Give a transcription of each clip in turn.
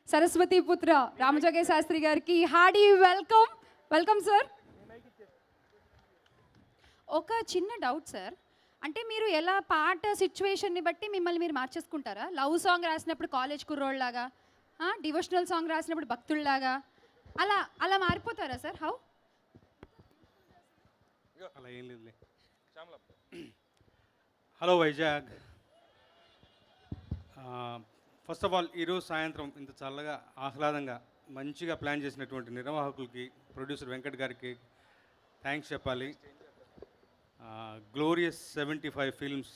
సరస్వతి పుత్ర రామజోగే శాస్త్రి గారికి Hardy welcome. Welcome sir. ఒక చిన్న డౌట్ సార్, అంటే మీరు ఎలా పాట సిచ్యువేషన్ని బట్టి మిమ్మల్ని మీరు మార్చేసుకుంటారా? లవ్ సాంగ్ రాసినప్పుడు కాలేజ్ కుర్రోళ్ళలాగా, డివోషనల్ సాంగ్ రాసినప్పుడు భక్తుల్లాగా అలా అలా మారిపోతారా సార్? హౌ? అలా ఏం లేదులే. Hello Vizag. First of all ఈరోజు సాయంత్రం ఇంత చల్లగా ఆహ్లాదంగా మంచిగా ప్లాన్ చేసినటువంటి నిర్వాహకులకి, ప్రొడ్యూసర్ వెంకట్ గారికి థ్యాంక్స్ చెప్పాలి. Glorious 75 films,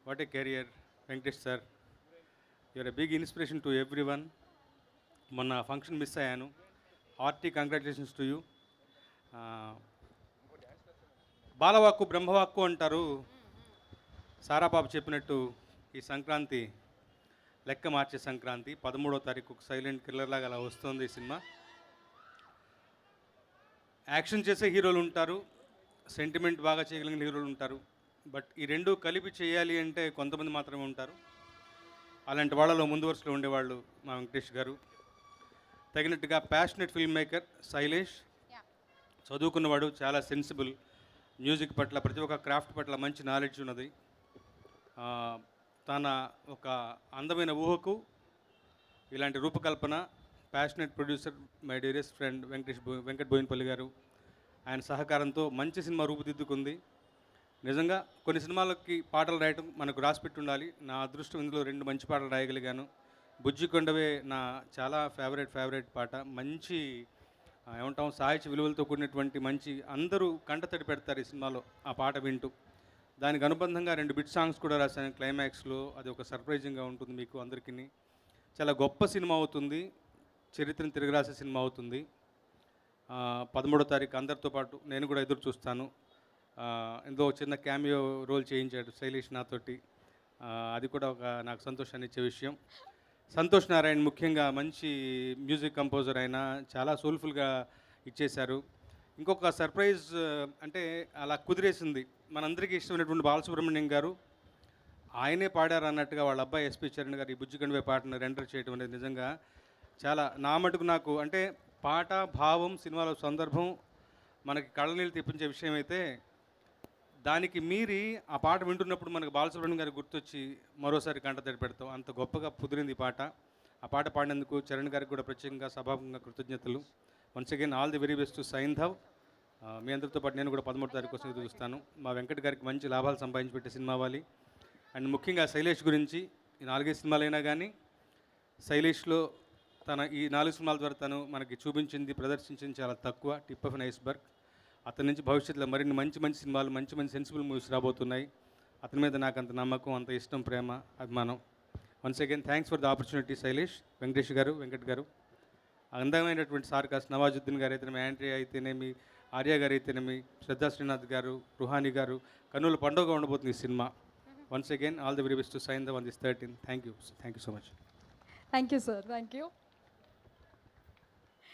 what a career Venkatesh sir. You're a big inspiration to everyone. మొన్న ఫంక్షన్ మిస్ అయ్యాను. Hearty congratulations to you. బాలవాక్కు బ్రహ్మవాక్కు అంటారు. సారాబాబు చెప్పినట్టు ఈ సంక్రాంతి లెక్క మార్చే సంక్రాంతి 13వ తారీఖు సైలెంట్ కిల్లర్ లాగా అలా వస్తుంది ఈ సినిమా. యాక్షన్ చేసే హీరోలు ఉంటారు, సెంటిమెంట్ బాగా చేయగలిగిన హీరోలు ఉంటారు. బట్ ఈ రెండు కలిపి చేయాలి అంటే కొంతమంది మాత్రమే ఉంటారు. అలాంటి వాళ్ళలో ముందు వరుసలో ఉండేవాళ్ళు మా వెంకటేష్ గారు. తగినట్టుగా ప్యాషనెట్ ఫిల్మ్ మేకర్ శైలేష్, చదువుకున్నవాడు, చాలా సెన్సిబుల్, మ్యూజిక్ పట్ల ప్రతి ఒక్క క్రాఫ్ట్ పట్ల మంచి నాలెడ్జ్ ఉన్నది. తన ఒక అందమైన ఊహకు ఇలాంటి రూపకల్పన passionate producer my dearest friend Venkat Boinapalli గారు, ఆయన సహకారంతో మంచి సినిమా రూపుదిద్దుకుంది. నిజంగా కొన్ని సినిమాలకి పాటలు రాయటం మనకు రాసిపెట్టి ఉండాలి. నా అదృష్టం ఇందులో 2 మంచి పాటలు రాయగలిగాను. బుజ్జి కొండవే నా చాలా ఫేవరెట్ పాట. మంచి ఏమంటాం సాహిత్య విలువలతో కూడినటువంటి మంచి, అందరూ కంటతడి పెడతారు ఈ సినిమాలో ఆ పాట వింటూ. దానికి అనుబంధంగా 2 బిట్ సాంగ్స్ కూడా రాశాను క్లైమాక్స్లో. అది ఒక సర్ప్రైజింగ్గా ఉంటుంది మీకు అందరికీ. చాలా గొప్ప సినిమా అవుతుంది, చరిత్రను తిరగరాసే సినిమా అవుతుంది. 13వ తారీఖు అందరితో పాటు నేను కూడా ఎదురు చూస్తాను. ఇందులో చిన్న క్యామియో రోల్ చేయించాడు శైలేష్ నాతోటి. అది కూడా ఒక నాకు సంతోషాన్ని ఇచ్చే విషయం. సంతోష్ నారాయణ్ ముఖ్యంగా మంచి మ్యూజిక్ కంపోజర్, అయినా చాలా సోల్ఫుల్గా ఇచ్చేశారు. ఇంకొక సర్ప్రైజ్ అంటే అలా కుదిరేసింది, మనందరికీ ఇష్టమైనటువంటి బాలసుబ్రహ్మణ్యం గారు ఆయనే పాడారు అన్నట్టుగా వాళ్ళ అబ్బాయి ఎస్పి చరణ్ గారు ఈ బుజ్జి కొండవే పాటను రెండర్ చేయడం అనేది నిజంగా చాలా నా మటుకు నాకు అంటే పాట భావం సినిమాలో సందర్భం మనకి కళ్ళనీళ్ళు తెప్పించే విషయం అయితే, దానికి మీరి ఆ పాట వింటున్నప్పుడు మనకు బాలసుబ్రహ్మణ్యం గారికి గుర్తొచ్చి మరోసారి కంటతడి పెడతాం. అంత గొప్పగా కుదిరింది ఈ పాట. ఆ పాట పాడినందుకు చరణ్ గారికి కూడా ప్రత్యేకంగా సభాముఖంగా కృతజ్ఞతలు. Once again all the very best to Saindhav. మీ అందరితో పాటు నేను కూడా 13వ తారీఖు కోసం ఎదురు చూస్తాను. మా వెంకట్ గారికి మంచి లాభాలు సంపాదించి పెట్టే సినిమా అవ్వాలి. అండ్ ముఖ్యంగా శైలేష్ గురించి, ఈ 4 సినిమాలైనా కానీ శైలేష్లో తన ఈ 4 సినిమాల ద్వారా తను మనకి చూపించింది, ప్రదర్శించింది చాలా తక్కువ, టిప్ ఆఫ్ ఎన్ ఐస్బర్గ్. అతని నుంచి భవిష్యత్తులో మరిన్ని మంచి సినిమాలు, మంచి సెన్సిబుల్ మూవీస్ రాబోతున్నాయి. అతని మీద నాకు అంత నమ్మకం, అంత ఇష్టం, ప్రేమ, అభిమానం. Once again thanks for the opportunity Shailesh. Venkatesh గారు, వెంకట్ గారు, అందమైనటువంటి సార్కాస్ట్ నవాజుద్దీన్ గారు అయితేనేమి, యాండ్రియా అయితేనేమి, ఆర్య గారు అయితేనేమి, శ్రద్ధా శ్రీనాథ్ గారు, రుహానీ గారు, కన్నుల పండుగ ఉండబోతుంది ఈ సినిమా. Once again all the very best to sign the 13th. Thank you so much. Thank you sir. Thank you.